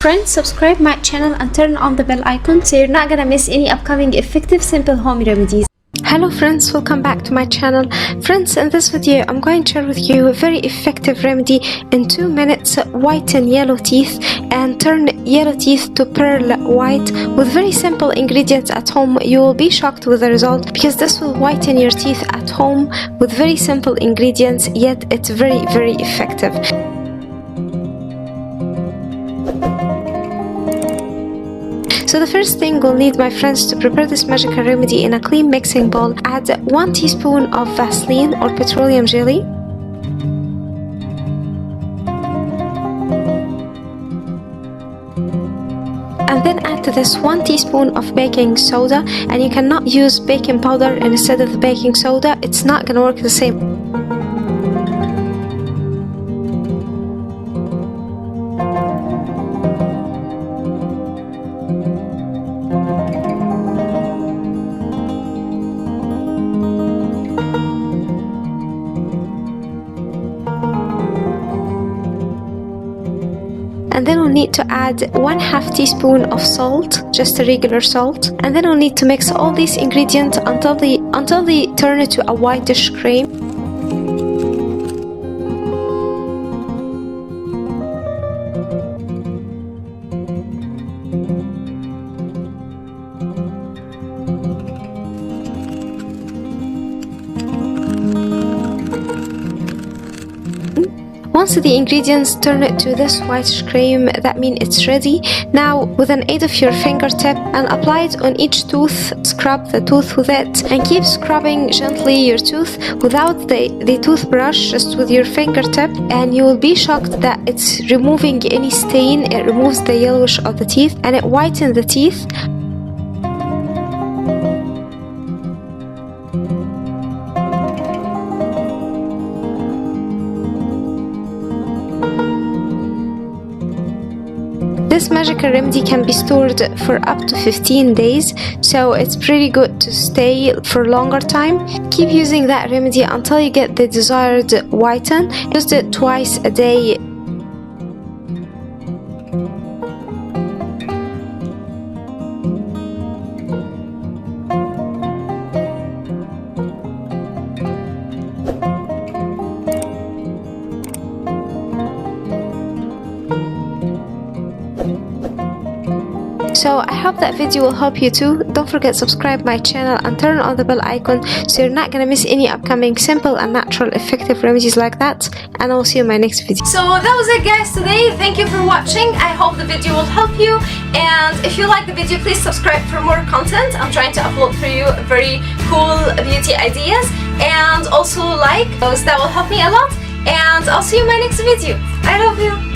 Friends, subscribe my channel and turn on the bell icon so you're not gonna miss any upcoming effective simple home remedies. Hello friends, welcome back to my channel. Friends, in this video I'm going to share with you a very effective remedy in 2 minutes. Whiten yellow teeth and turn yellow teeth to pearl white with very simple ingredients at home. You will be shocked with the result because this will whiten your teeth at home with very simple ingredients, yet it's very effective. So the first thing we'll need, my friends, to prepare this magical remedy in a clean mixing bowl, add 1 teaspoon of Vaseline or petroleum jelly, and then add to this 1 teaspoon of baking soda. And you cannot use baking powder instead of the baking soda, it's not gonna work the same. And then we'll need to add 1/2 teaspoon of salt, just a regular salt. And then we'll need to mix all these ingredients until they turn into a whitish cream. Once the ingredients turn it to this whitish cream, that means it's ready. Now, with an aid of your fingertip and apply it on each tooth, scrub the tooth with it and keep scrubbing gently your tooth without the toothbrush, just with your fingertip, and you will be shocked that it's removing any stain. It removes the yellowish of the teeth and it whitens the teeth. This magical remedy can be stored for up to 15 days, so it's pretty good to stay for a longer time. Keep using that remedy until you get the desired whiten. Use it twice a day. So I hope that video will help you too. Don't forget to subscribe my channel and turn on the bell icon so you're not gonna miss any upcoming simple and natural effective remedies like that. And I will see you in my next video. So that was it, guys, today. Thank you for watching. I hope the video will help you, and if you like the video, please subscribe for more content. I'm trying to upload for you very cool beauty ideas, and also like those. That will help me a lot, and I'll see you in my next video. I love you.